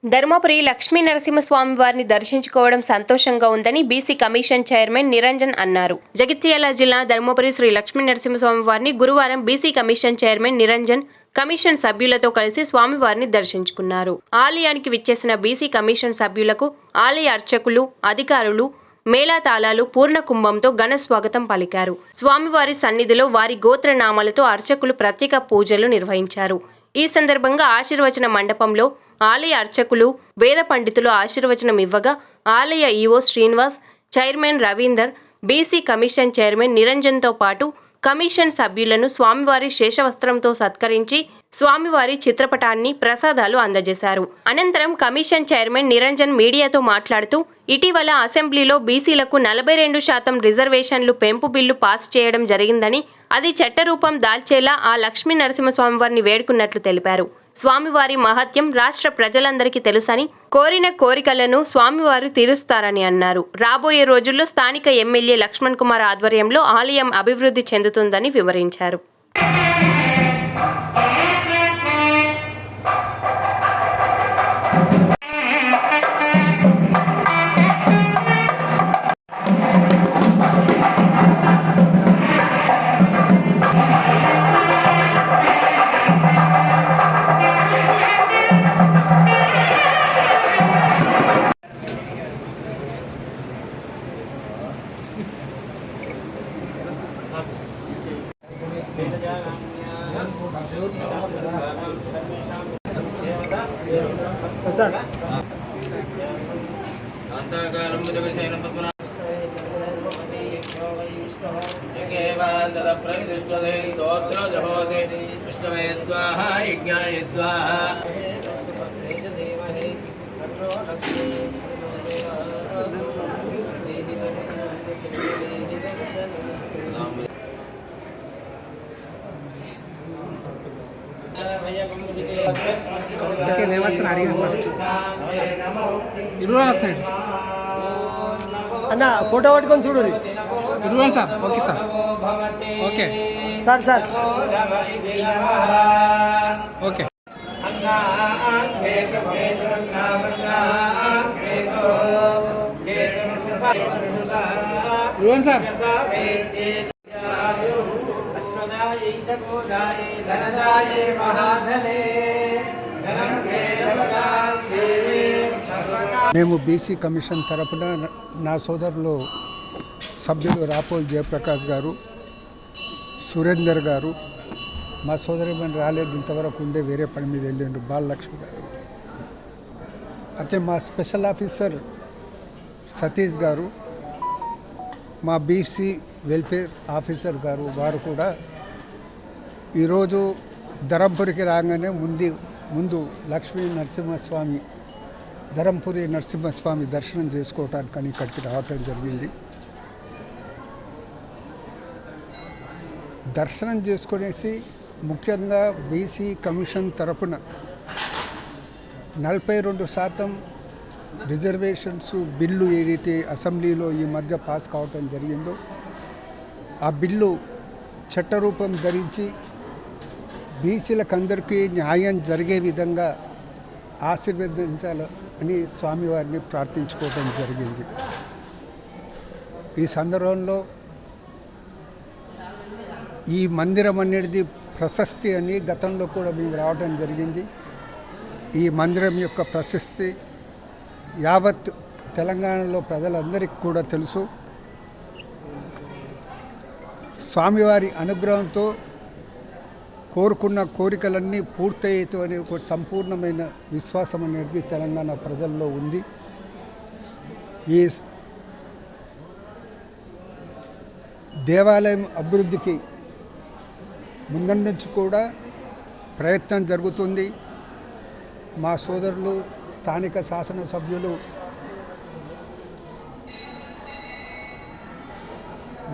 ధర్మపురి లక్ష్మీ నరసింహస్వామి వారిని దర్శించుకోవడం సంతోషంగా ఉందని బీసీ కమిషన్ చైర్మన్ నిరంజన్ అన్నారు. జగిత్యాల జిల్లా ధర్మపురి శ్రీ లక్ష్మీ నరసింహస్వామి వారిని గురువారం BC commission chairman Niranjan commission సభ్యులతో కలిసి స్వామివారిని దర్శించుకున్నారు. ఆలయానికి విచ్చేసిన బీసీ కమిషన్ సభ్యులకు ఆలయ అర్చకులు, అధికారులు మేళతాళాలు, పూర్ణ కుంభంతో ఘన స్వాగతం పలికారు. స్వామివారి సన్నిధిలో వారి గోత్రనామాలతో అర్చకులు ప్రత్యేక పూజలు నిర్వహించారు. ఈ సందర్భంగా ఆశీర్వచన మండపంలో ఆలయ అర్చకులు, వేద పండితులు ఆశీర్వచనం ఇవ్వగా ఆలయ EO Srinivas, chairman Ravinder, BC commission chairman నిరంజన్తో పాటు కమిషన్ సభ్యులను స్వామివారి శేషవస్త్రంతో సత్కరించి స్వామివారి చిత్రపటాన్ని ప్రసాదాలు అందజేశారు. అనంతరం కమిషన్ చైర్మన్ నిరంజన్ మీడియాతో మాట్లాడుతూ, ఇటీవల అసెంబ్లీలో బీసీలకు 42% రిజర్వేషన్లు పెంపు బిల్లు పాస్ చేయడం జరిగిందని, అది చట్టరూపం దాల్చేలా ఆ లక్ష్మీ నరసింహస్వామివారిని వేడుకున్నట్లు తెలిపారు. స్వామివారి మహత్యం రాష్ట్ర ప్రజలందరికీ తెలుసని, కోరిన కోరికలను స్వామివారు తీరుస్తారని అన్నారు. రాబోయే రోజుల్లో స్థానిక ఎమ్మెల్యే లక్ష్మణ్ కుమార్ ఆధ్వర్యంలో ఆలయం అభివృద్ధి చెందుతుందని వివరించారు. అన్న ఫోటో పట్టుకొని చూడు sir. Okay sir. Okay sir okay sir. మేము బీసీ కమిషన్ తరపున నా సోదరులు సభ్యులు రాపోల్ జయప్రకాష్ గారు, సురేందర్ గారు, మా సోదరిమని రాలేదు ఇంతవరకు ఉండే వేరే పని మీద వెళ్ళిండు బాలలక్ష్మి గారు, అయితే మా స్పెషల్ ఆఫీసర్ సతీష్ గారు, మా బీసీ వెల్ఫేర్ ఆఫీసర్ గారు, వారు కూడా ఈరోజు ధరంపురికి రాగానే ముందు లక్ష్మీ నరసింహస్వామి ధరంపురి నరసింహస్వామి దర్శనం చేసుకోవటానికని ఇక్కడికి రావటం జరిగింది. దర్శనం చేసుకునేసి ముఖ్యంగా బీసీ కమిషన్ తరపున 42% రిజర్వేషన్స్ బిల్లు ఏదైతే అసెంబ్లీలో ఈ మధ్య పాస్ కావటం జరిగిందో ఆ బిల్లు చట్టరూపం ధరించి బీసీలకు అందరికీ న్యాయం జరిగే విధంగా ఆశీర్వదించాలని స్వామివారిని ప్రార్థించుకోవడం జరిగింది. ఈ సందర్భంలో ఈ మందిరం అనేది ప్రశస్తి అని గతంలో కూడా మేము రావడం జరిగింది. ఈ మందిరం యొక్క ప్రశస్తి యావత్ తెలంగాణలో ప్రజలందరికీ కూడా తెలుసు. స్వామివారి అనుగ్రహంతో కోరుకున్న కోరికలన్నీ పూర్తయ్యేతో అనే ఒక సంపూర్ణమైన విశ్వాసం అనేది తెలంగాణ ప్రజల్లో ఉంది. ఈ దేవాలయం అభివృద్ధికి ముందు నుంచి కూడా ప్రయత్నం జరుగుతుంది. మా సోదరులు స్థానిక శాసనసభ్యులు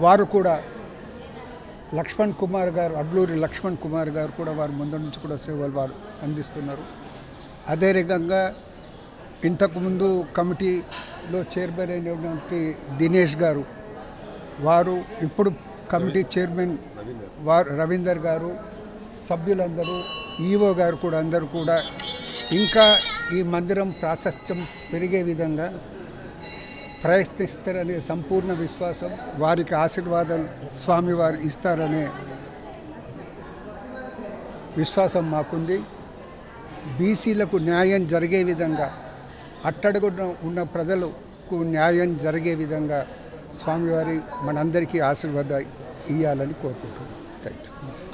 వారు కూడా లక్ష్మణ్ కుమార్ గారు, అడ్లూరి లక్ష్మణ్ కుమార్ గారు కూడా వారు ముందు నుంచి కూడా సేవలు వారు అందిస్తున్నారు. అదే రకంగా ఇంతకుముందు కమిటీలో చైర్మన్ అయినటువంటి దినేష్ గారు, వారు ఇప్పుడు కమిటీ చైర్మన్ వారు రవీందర్ గారు, సభ్యులందరూ, ఈవో గారు కూడా అందరూ కూడా ఇంకా ఈ మందిరం ప్రాశస్త్యం పెరిగే విధంగా ప్రయత్నిస్తారనే సంపూర్ణ విశ్వాసం, వారికి ఆశీర్వాదాలు స్వామివారు ఇస్తారనే విశ్వాసం మాకుంది. బీసీలకు న్యాయం జరిగే విధంగా, అట్టడుగున ఉన్న ప్రజలకు న్యాయం జరిగే విధంగా స్వామివారి మనందరికీ ఆశీర్వాదం ఇవ్వాలని కోరుకుంటున్నాం. Thank you.